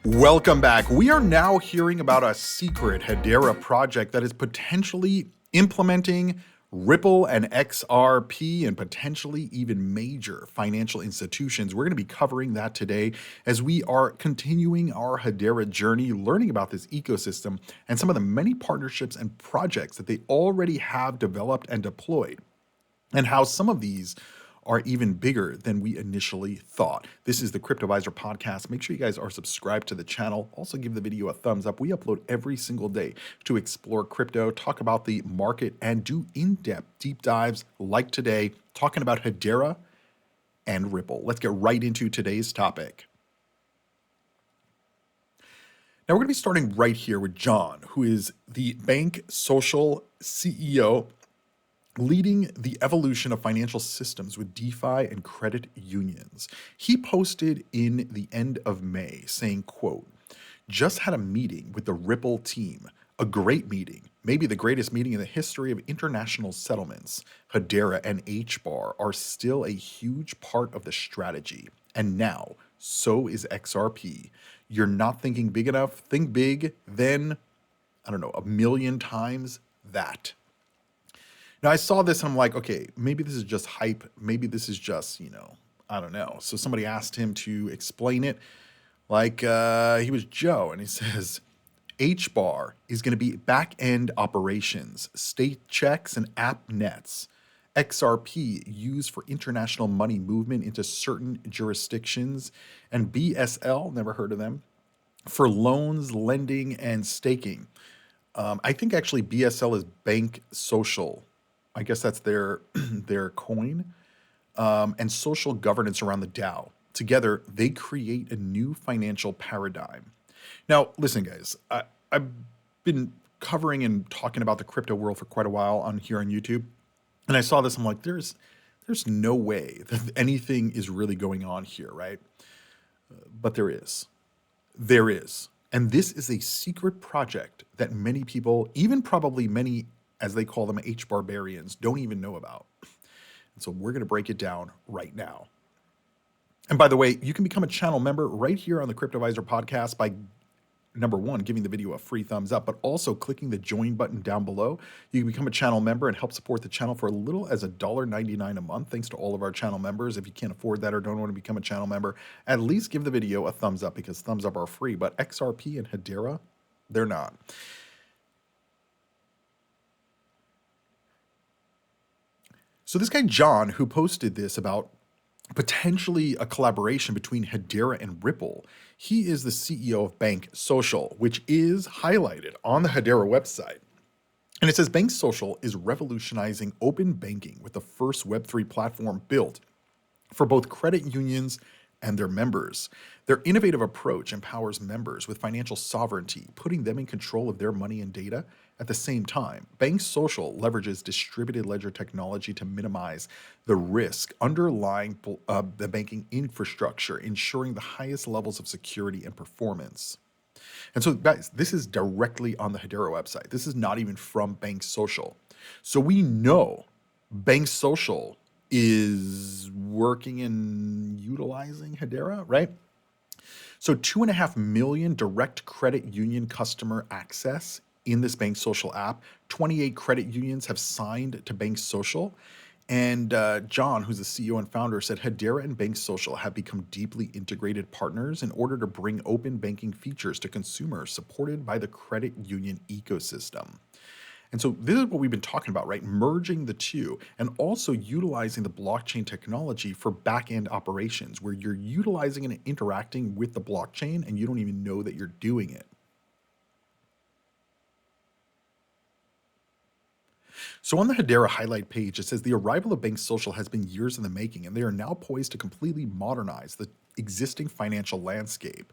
Welcome back. We are now hearing about a secret HEDERA project that is potentially implementing Ripple and XRP and potentially even major financial institutions. We're going to be covering that today as we are continuing our HEDERA journey, learning about this ecosystem and some of the many partnerships and projects that they already have developed and deployed, and how some of these are even bigger than we initially thought. This is the Cryptoviser podcast. Make sure you guys are subscribed to the channel. Also give the video a thumbs up. We upload every single day to explore crypto, talk about the market, and do in-depth deep dives like today, talking about HEDERA and Ripple. Let's get right into today's topic. Now we're going to be starting right here with John, who is the Bank Social CEO, leading the evolution of financial systems with DeFi and credit unions. He posted in the end of May saying, quote, "Just had a meeting with the Ripple team, a great meeting, maybe the greatest meeting in the history of international settlements. HEDERA and HBAR are still a huge part of the strategy. And now, so is XRP. You're not thinking big enough? Think big, then, I don't know, a million times that." Now, I saw this and I'm like, okay, maybe this is just hype. Maybe this is just, I don't know. So somebody asked him to explain it like he was Joe. And he says, HBAR is going to be back-end operations, state checks, and app nets. XRP used for international money movement into certain jurisdictions. And BSL, never heard of them, for loans, lending, and staking. I think actually BSL is Bank Social. I guess that's their their coin, and social governance around the DAO. Together, they create a new financial paradigm. Now, listen, guys, I've been covering and talking about the crypto world for quite a while here on YouTube, and I saw this. I'm like, there's no way that anything is really going on here, right? But there is. There is. And this is a secret project that many people, even probably many, as they call them, H-barbarians, don't even know about. And so we're going to break it down right now. And by the way, you can become a channel member right here on the Cryptoviser podcast by, number one, giving the video a free thumbs up, but also clicking the join button down below. You can become a channel member and help support the channel for as little as $1.99 a month. Thanks to all of our channel members. If you can't afford that or don't want to become a channel member, at least give the video a thumbs up, because thumbs up are free. But XRP and HEDERA, they're not. So this guy, John, who posted this about potentially a collaboration between HEDERA and Ripple, he is the CEO of Bank Social, which is highlighted on the HEDERA website. And it says Bank Social is revolutionizing open banking with the first Web3 platform built for both credit unions and their members. Their innovative approach empowers members with financial sovereignty, putting them in control of their money and data. At the same time, Bank Social leverages distributed ledger technology to minimize the risk underlying the banking infrastructure, ensuring the highest levels of security and performance. And so, guys, this is directly on the HEDERA website. This is not even from Bank Social. So we know Bank Social is working and utilizing HEDERA, right? So 2.5 million direct credit union customer access in this Bank Social app. 28 credit unions have signed to Bank Social. And John, who's the CEO and founder, said HEDERA and Bank Social have become deeply integrated partners in order to bring open banking features to consumers supported by the credit union ecosystem. And so this is what we've been talking about, right? Merging the two and also utilizing the blockchain technology for back-end operations, where you're utilizing and interacting with the blockchain and you don't even know that you're doing it. So on the HEDERA highlight page, it says the arrival of Bank Social has been years in the making, and they are now poised to completely modernize the existing financial landscape.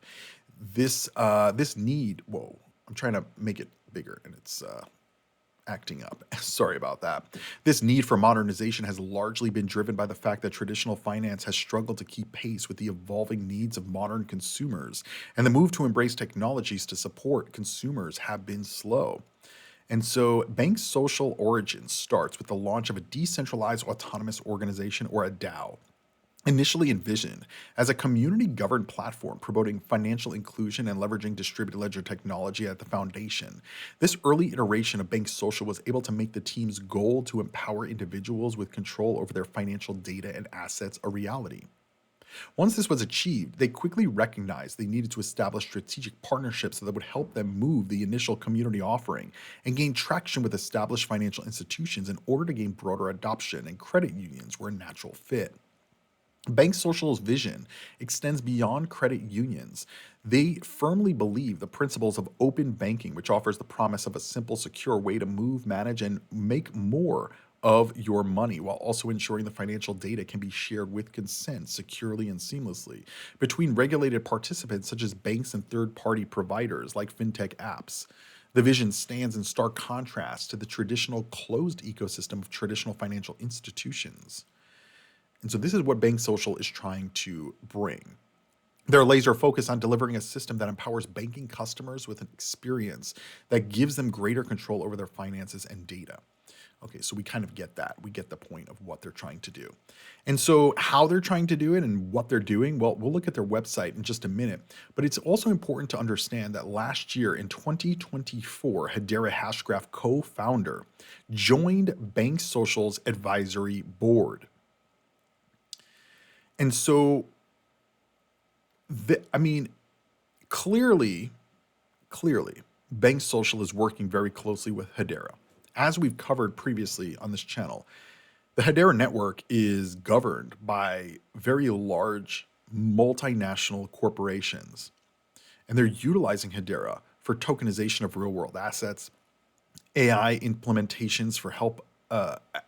This need, whoa, I'm trying to make it bigger and it's acting up. Sorry about that. This need for modernization has largely been driven by the fact that traditional finance has struggled to keep pace with the evolving needs of modern consumers, and the move to embrace technologies to support consumers have been slow. And so Bank Social origins starts with the launch of a decentralized autonomous organization, or a DAO. initially envisioned as a community-governed platform promoting financial inclusion and leveraging distributed ledger technology at the foundation. This early iteration of Bank Social was able to make the team's goal to empower individuals with control over their financial data and assets a reality. Once this was achieved, they quickly recognized they needed to establish strategic partnerships that would help them move the initial community offering and gain traction with established financial institutions in order to gain broader adoption, and credit unions were a natural fit. Bank Social's vision extends beyond credit unions. They firmly believe the principles of open banking, which offers the promise of a simple, secure way to move, manage, and make more of your money while also ensuring the financial data can be shared with consent securely and seamlessly between regulated participants such as banks and third-party providers like fintech apps. The vision stands in stark contrast to the traditional closed ecosystem of traditional financial institutions. And so this is what Bank Social is trying to bring. They're laser focused on delivering a system that empowers banking customers with an experience that gives them greater control over their finances and data. Okay, so we kind of get that. We get the point of what they're trying to do. And so, how they're trying to do it and what they're doing, well, we'll look at their website in just a minute. But it's also important to understand that last year in 2024, HEDERA Hashgraph co founder joined Bank Social's advisory board. And so, I mean, clearly, Bank Social is working very closely with HEDERA. As we've covered previously on this channel, the HEDERA network is governed by very large multinational corporations, and they're utilizing HEDERA for tokenization of real-world assets, AI implementations for help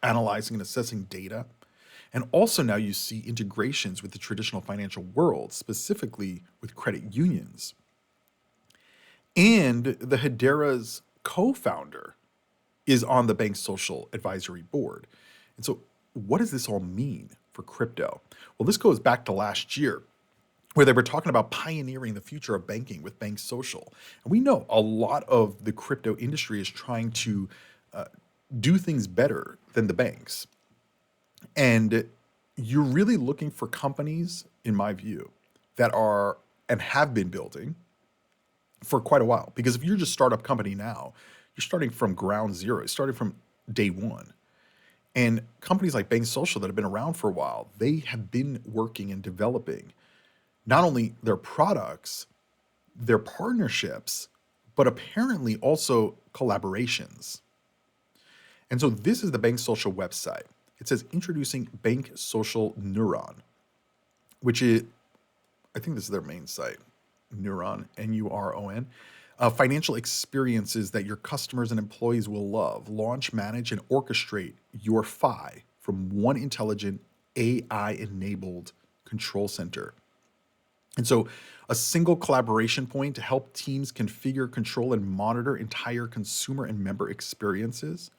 analyzing and assessing data, and also now you see integrations with the traditional financial world, specifically with credit unions. And the HEDERA's co-founder is on the Bank Social advisory board. And so what does this all mean for crypto? Well, this goes back to last year where they were talking about pioneering the future of banking with Bank Social. And we know a lot of the crypto industry is trying to do things better than the banks. And you're really looking for companies, in my view, that are and have been building for quite a while. Because if you're just a startup company now, you're starting from ground zero, starting from day one. And companies like Bank Social that have been around for a while, they have been working and developing not only their products, their partnerships, but apparently also collaborations. And so this is the Bank Social website. It says introducing Bank Social Neuron, which is, I think this is their main site, Neuron, N-U-R-O-N. Financial experiences that your customers and employees will love. Launch, manage, and orchestrate your FI from one intelligent AI-enabled control center. And so a single collaboration point to help teams configure, control, and monitor entire consumer and member experiences.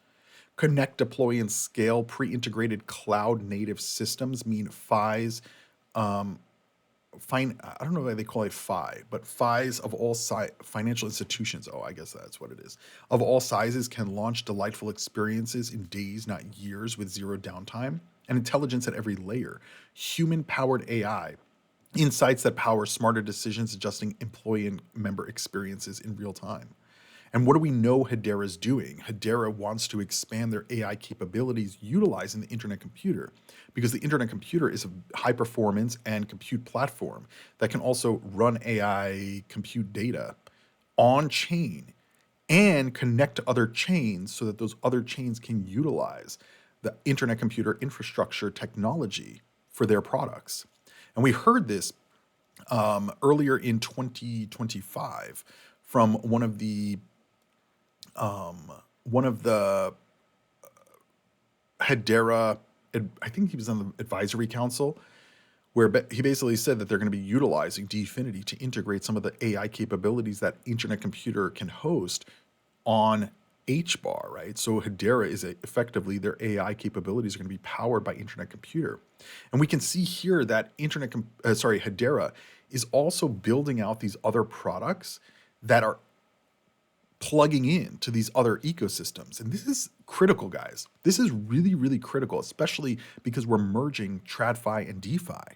Connect, deploy, and scale pre-integrated cloud-native systems, mean FIs. I don't know why they call it FI, but FIs of all financial institutions, oh, I guess that's what it is, of all sizes can launch delightful experiences in days, not years, with zero downtime, and intelligence at every layer. Human-powered AI, insights that power smarter decisions, adjusting employee and member experiences in real time. And what do we know HEDERA is doing? HEDERA wants to expand their AI capabilities utilizing the internet computer, because the internet computer is a high performance and compute platform that can also run AI compute data on chain and connect to other chains so that those other chains can utilize the internet computer infrastructure technology for their products. And we heard this earlier in 2025 from one of the HEDERA, I think he was on the advisory council, where he basically said that they're going to be utilizing Dfinity to integrate some of the AI capabilities that internet computer can host on HBAR, right? So HEDERA is effectively their AI capabilities are going to be powered by internet computer. And we can see here that HEDERA is also building out these other products that are plugging in to these other ecosystems. And this is critical, guys. This is really, really critical, especially because we're merging TradFi and DeFi.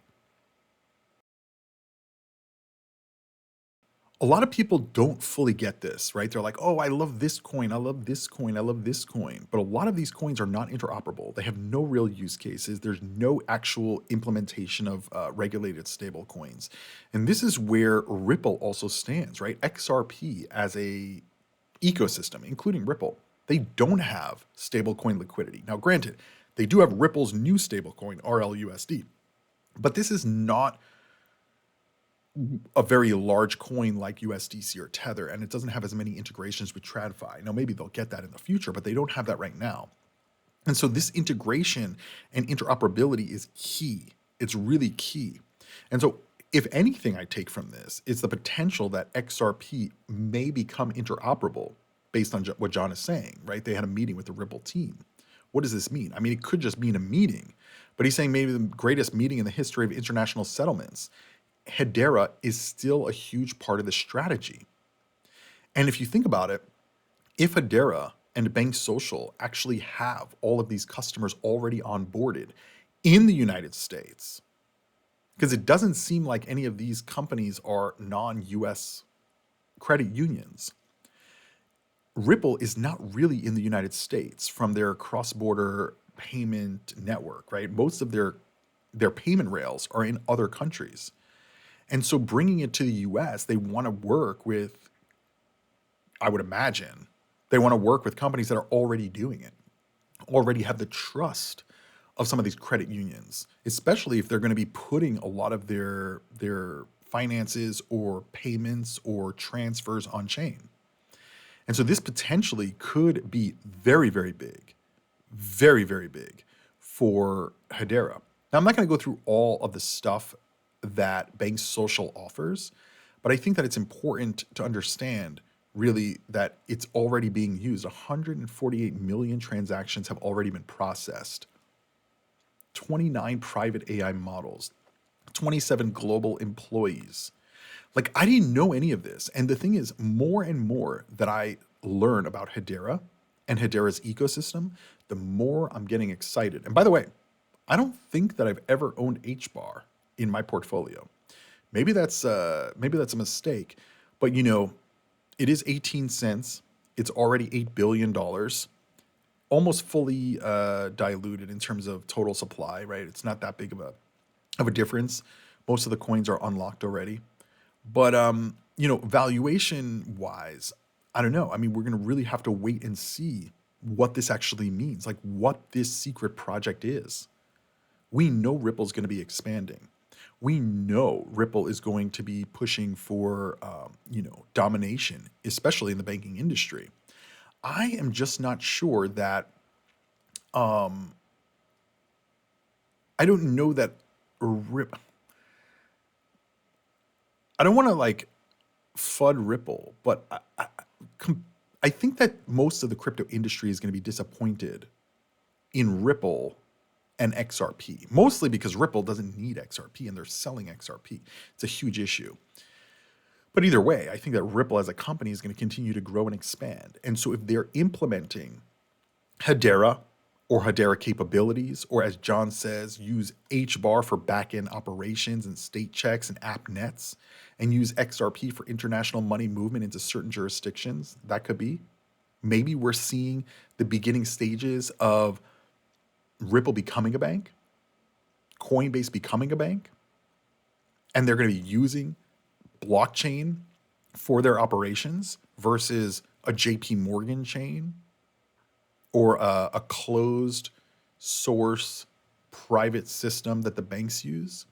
A lot of people don't fully get this, right? They're like, oh, I love this coin. I love this coin. I love this coin. But a lot of these coins are not interoperable. They have no real use cases. There's no actual implementation of regulated stable coins. And this is where Ripple also stands, right? XRP as a ecosystem, including Ripple, they don't have stablecoin liquidity. Now, granted, they do have Ripple's new stablecoin, RLUSD, but this is not a very large coin like USDC or Tether, and it doesn't have as many integrations with TradFi. Now, maybe they'll get that in the future, but they don't have that right now. And so this integration and interoperability is key. It's really key. And so if anything I take from this, it's the potential that XRP may become interoperable based on what John is saying, right? They had a meeting with the Ripple team. What does this mean? I mean, it could just mean a meeting, but he's saying maybe the greatest meeting in the history of international settlements. HEDERA is still a huge part of the strategy. And if you think about it, if HEDERA and Bank Social actually have all of these customers already onboarded in the United States, because it doesn't seem like any of these companies are non-US credit unions. Ripple is not really in the United States from their cross-border payment network, right? Most of their payment rails are in other countries. And so bringing it to the US, they want to work with, I would imagine, they want to work with companies that are already doing it, already have the trust of some of these credit unions, especially if they're going to be putting a lot of their finances or payments or transfers on chain. And so this potentially could be very, very big, very, very big for HEDERA. Now, I'm not going to go through all of the stuff that Bank Social offers, but I think that it's important to understand really that it's already being used. 148 million transactions have already been processed. 29 private AI models, 27 global employees. Like, I didn't know any of this. And the thing is, more and more that I learn about HEDERA and HEDERA's ecosystem, the more I'm getting excited. And by the way, I don't think that I've ever owned HBAR in my portfolio. Maybe that's a mistake, but you know, it is 18 cents. It's already $8 billion, almost fully diluted in terms of total supply, right? It's not that big of a difference. Most of the coins are unlocked already. But you know, valuation wise, I don't know. I mean, we're going to really have to wait and see what this actually means, like what this secret project is. We know Ripple's going to be expanding. We know Ripple is going to be pushing for, you know, domination, especially in the banking industry. I am just not sure that, I don't know that I don't want to like FUD Ripple, but I think that most of the crypto industry is going to be disappointed in Ripple and XRP, mostly because Ripple doesn't need XRP and they're selling XRP. It's a huge issue. But either way, I think that Ripple as a company is going to continue to grow and expand. And so if they're implementing HEDERA or HEDERA capabilities, or as John says, use HBAR for back-end operations and state checks and app nets, and use XRP for international money movement into certain jurisdictions, that could be. Maybe we're seeing the beginning stages of Ripple becoming a bank, Coinbase becoming a bank, and they're going to be using blockchain for their operations versus a JP Morgan chain or a closed source private system that the banks use.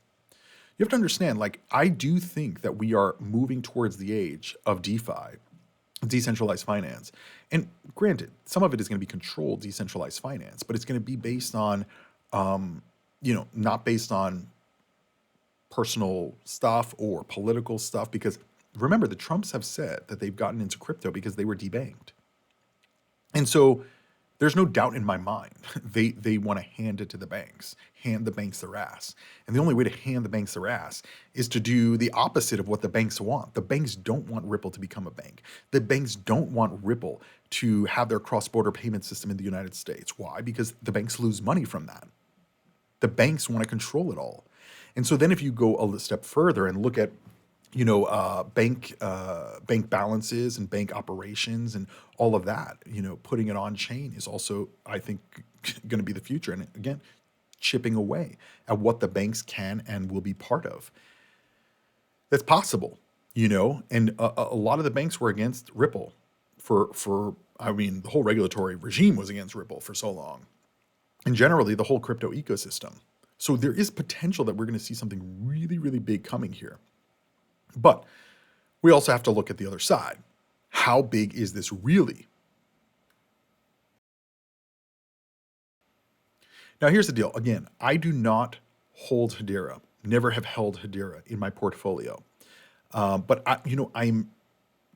You have to understand, like, I do think that we are moving towards the age of DeFi, decentralized finance. And granted, some of it is going to be controlled decentralized finance, but it's going to be based on, you know, not based on personal stuff or political stuff. Because remember, the Trumps have said that they've gotten into crypto because they were debanked. And so There's no doubt in my mind they want to hand it to the banks, hand the banks their ass. And the only way to hand the banks their ass is to do the opposite of what the banks want. The banks don't want Ripple to become a bank. The banks don't want Ripple to have their cross-border payment system in the United States. Why? Because the banks lose money from that. The banks want to control it all. And so then if you go a step further and look at bank balances and bank operations and all of that, putting it on chain is also, I think, going to be the future. And again, chipping away at what the banks can and will be part of. That's possible, and a lot of the banks were against Ripple the whole regulatory regime was against Ripple for so long. And generally the whole crypto ecosystem. So there is potential that we're going to see something really, really big coming here. But we also have to look at the other side. How big is this really? Now, here's the deal. Again, I do not hold HEDERA, never have held HEDERA in my portfolio. But I'm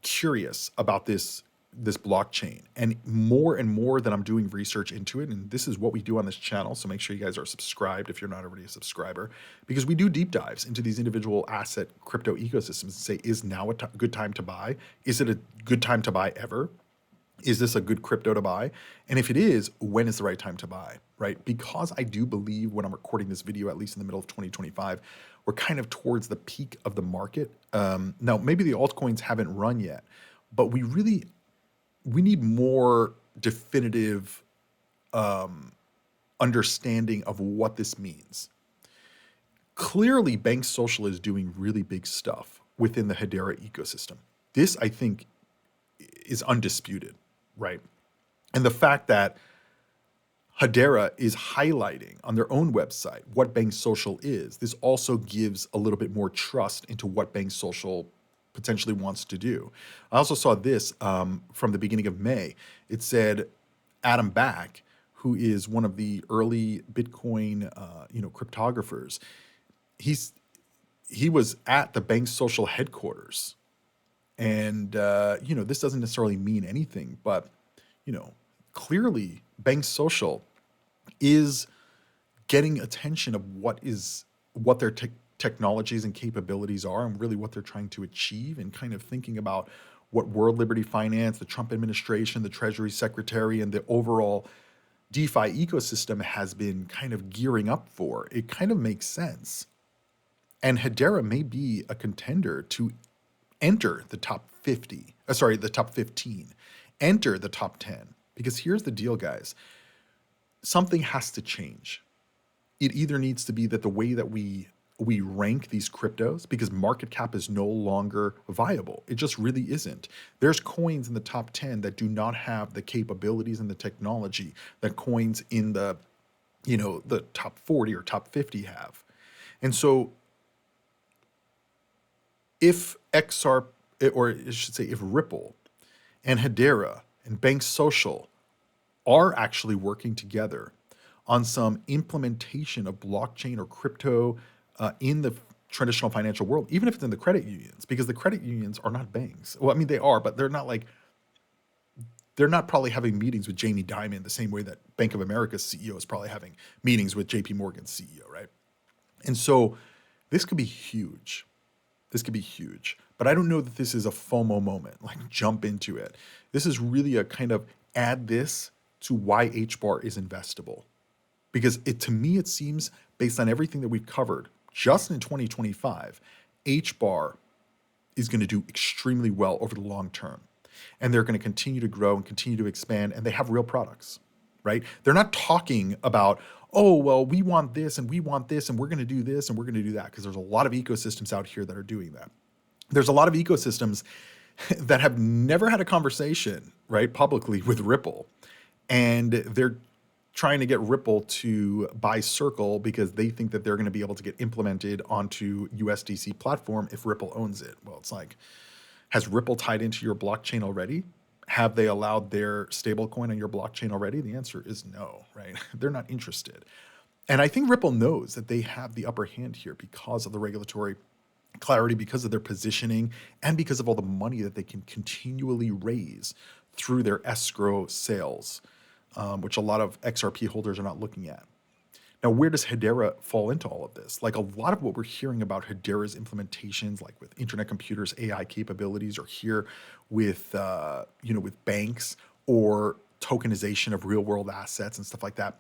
curious about this blockchain, and more that I'm doing research into it. And this is what we do on this channel. So make sure you guys are subscribed if you're not already a subscriber, because we do deep dives into these individual asset crypto ecosystems and say, is now a good time to buy? Is it a good time to buy ever? Is this a good crypto to buy? And if it is, when is the right time to buy, right? Because I do believe when I'm recording this video, at least in the middle of 2025, we're kind of towards the peak of the market. Now, maybe the altcoins haven't run yet, but we need more definitive understanding of what this means. Clearly, Bank Social is doing really big stuff within the HEDERA ecosystem. This, I think, is undisputed, right? And the fact that HEDERA is highlighting on their own website what Bank Social is, this also gives a little bit more trust into what Bank Social potentially wants to do. I also saw this from the beginning of May. It said Adam Back, who is one of the early Bitcoin cryptographers, he was at the Bank Social headquarters. And, this doesn't necessarily mean anything, but, clearly Bank Social is getting attention of what their technologies and capabilities are and really what they're trying to achieve, and kind of thinking about what World Liberty Finance, the Trump administration, the Treasury Secretary, and the overall DeFi ecosystem has been kind of gearing up for. It kind of makes sense. And HEDERA may be a contender to enter the top 15, enter the top 10. Because here's the deal, guys. Something has to change. It either needs to be that the way that we rank these cryptos, because market cap is no longer viable. It just really isn't. There's coins in the top 10 that do not have the capabilities and the technology that coins in the top 40 or top 50 have. And so if if Ripple and HEDERA and Bank Social are actually working together on some implementation of blockchain or crypto in the traditional financial world, even if it's in the credit unions, because the credit unions are not banks. Well, I mean, they are, but they're not probably having meetings with Jamie Dimon the same way that Bank of America's CEO is probably having meetings with JP Morgan's CEO, right? And so this could be huge. This could be huge, but I don't know that this is a FOMO moment, like jump into it. This is really a kind of add this to why HBAR is investable. Because to me, it seems, based on everything that we've covered, just in 2025, HBAR is going to do extremely well over the long term. And they're going to continue to grow and continue to expand, and they have real products, right? They're not talking about, oh, well, we want this and we want this and we're going to do this and we're going to do that, because there's a lot of ecosystems out here that are doing that. There's a lot of ecosystems that have never had a conversation, right, publicly with Ripple, and they're trying to get Ripple to buy Circle because they think that they're going to be able to get implemented onto USDC platform if Ripple owns it. Well, it's like, has Ripple tied into your blockchain already? Have they allowed their stablecoin on your blockchain already? The answer is no, right? They're not interested. And I think Ripple knows that they have the upper hand here because of the regulatory clarity, because of their positioning, and because of all the money that they can continually raise through their escrow sales. which a lot of XRP holders are not looking at. Now, where does HEDERA fall into all of this? Like a lot of what we're hearing about HEDERA's implementations, like with internet computers, AI capabilities, or here with with banks or tokenization of real world assets and stuff like that.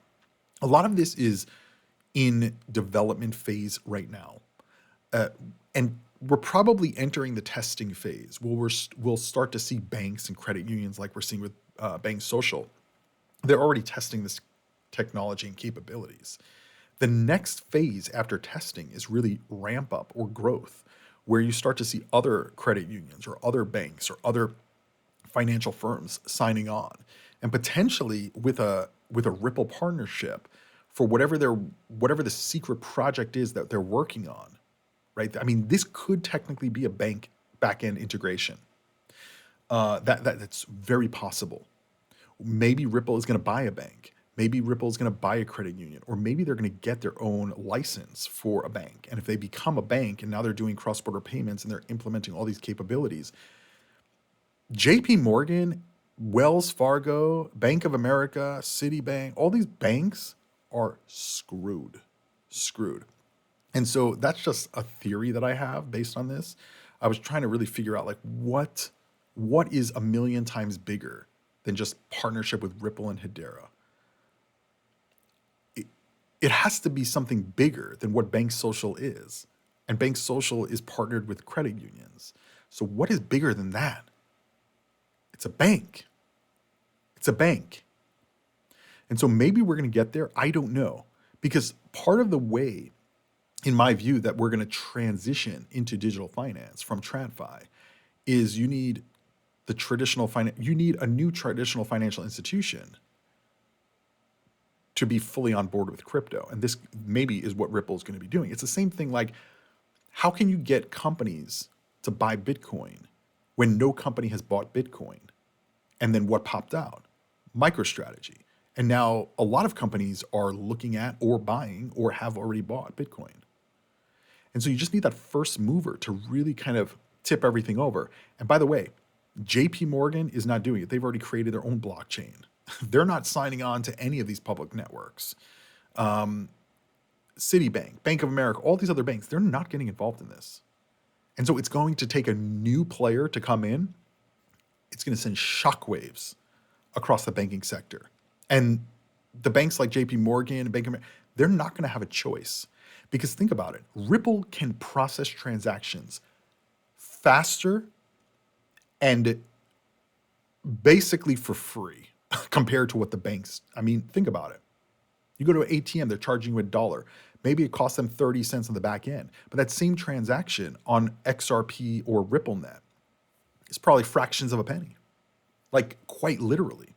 A lot of this is in development phase right now, and we're probably entering the testing phase where we'll start to see banks and credit unions like we're seeing with Bank Social. They're already testing this technology and capabilities. The next phase after testing is really ramp up or growth, where you start to see other credit unions or other banks or other financial firms signing on, and potentially with a Ripple partnership for whatever the secret project is that they're working on, right? I mean, this could technically be a bank backend integration. That's very possible. Maybe Ripple is going to buy a bank. Maybe Ripple is going to buy a credit union, or maybe they're going to get their own license for a bank. And if they become a bank and now they're doing cross-border payments and they're implementing all these capabilities, JP Morgan, Wells Fargo, Bank of America, Citibank, all these banks are screwed. Screwed. And so that's just a theory that I have based on this. I was trying to really figure out like what is a million times bigger than just partnership with Ripple and HEDERA. It has to be something bigger than what Bank Social is. And Bank Social is partnered with credit unions. So what is bigger than that? It's a bank. It's a bank. And so maybe we're going to get there. I don't know. Because part of the way, in my view, that we're going to transition into digital finance from TradFi is you need you need a new traditional financial institution to be fully on board with crypto. And this maybe is what Ripple is going to be doing. It's the same thing like, how can you get companies to buy Bitcoin when no company has bought Bitcoin? And then what popped out? MicroStrategy. And now a lot of companies are looking at or buying or have already bought Bitcoin. And so you just need that first mover to really kind of tip everything over. And by the way, JP Morgan is not doing it. They've already created their own blockchain. They're not signing on to any of these public networks. Citibank, Bank of America, all these other banks, they're not getting involved in this. And so it's going to take a new player to come in. It's going to send shockwaves across the banking sector. And the banks like JP Morgan and Bank of America, they're not going to have a choice. Because think about it, Ripple can process transactions faster and basically for free compared to what the banks, I mean, think about it. You go to an ATM, they're charging you $1. Maybe it costs them 30 cents on the back end. But that same transaction on XRP or RippleNet is probably fractions of a penny, like quite literally.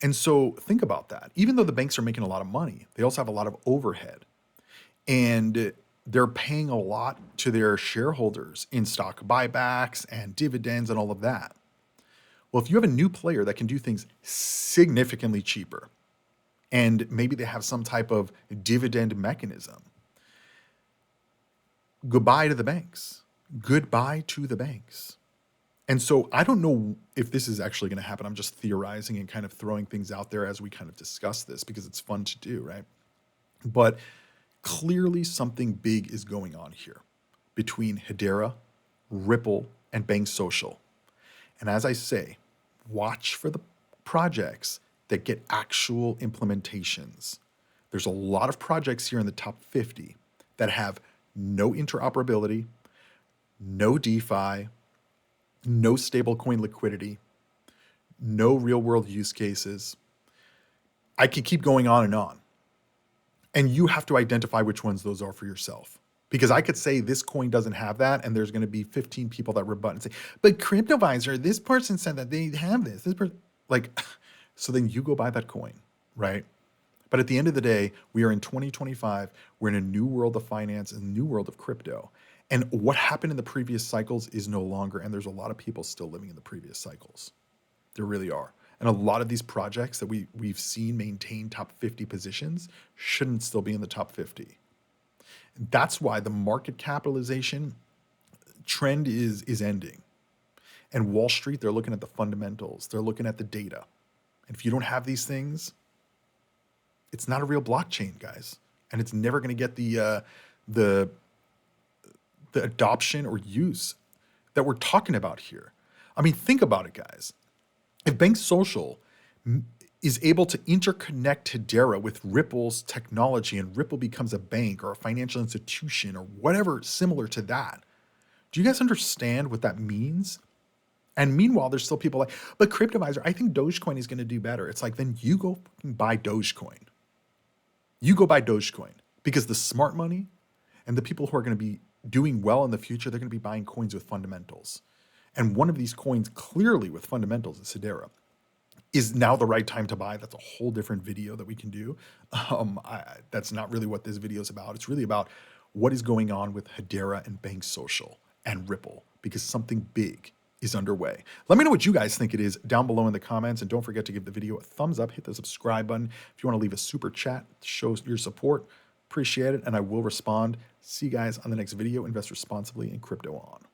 And so think about that. Even though the banks are making a lot of money, they also have a lot of overhead. And they're paying a lot to their shareholders in stock buybacks and dividends and all of that. Well, if you have a new player that can do things significantly cheaper, and maybe they have some type of dividend mechanism, goodbye to the banks. Goodbye to the banks. And so I don't know if this is actually going to happen. I'm just theorizing and kind of throwing things out there as we kind of discuss this because it's fun to do, right? But clearly something big is going on here between HEDERA, Ripple, and Bank Social. And as I say, watch for the projects that get actual implementations. There's a lot of projects here in the top 50 that have no interoperability, no DeFi, no stablecoin liquidity, no real world use cases. I could keep going on and on. And you have to identify which ones those are for yourself. Because I could say this coin doesn't have that, and there's going to be 15 people that rebut and say, but Cryptoviser, this person said that they have this. This person, like, so then you go buy that coin, right? But at the end of the day, we are in 2025. We're in a new world of finance and a new world of crypto. And what happened in the previous cycles is no longer, and there's a lot of people still living in the previous cycles. There really are. And a lot of these projects that we've seen maintain top 50 positions shouldn't still be in the top 50. That's why the market capitalization trend is ending. And Wall Street, they're looking at the fundamentals. They're looking at the data. And if you don't have these things, it's not a real blockchain, guys. And it's never going to get the adoption or use that we're talking about here. I mean, think about it, guys. If Bank Social is able to interconnect HEDERA with Ripple's technology and Ripple becomes a bank or a financial institution or whatever similar to that, do you guys understand what that means? And meanwhile, there's still people like, but Cryptoviser, I think Dogecoin is going to do better. It's like, then you go buy Dogecoin. You go buy Dogecoin because the smart money and the people who are going to be doing well in the future, they're going to be buying coins with fundamentals. And one of these coins clearly with fundamentals is HEDERA. Is now the right time to buy? That's a whole different video that we can do. That's not really what this video is about. It's really about what is going on with HEDERA and Bank Social and Ripple, because something big is underway. Let me know what you guys think it is down below in the comments, and don't forget to give the video a thumbs up, hit the subscribe button. If you want to leave a super chat, show your support, appreciate it, and I will respond. See you guys on the next video. Invest responsibly in crypto on.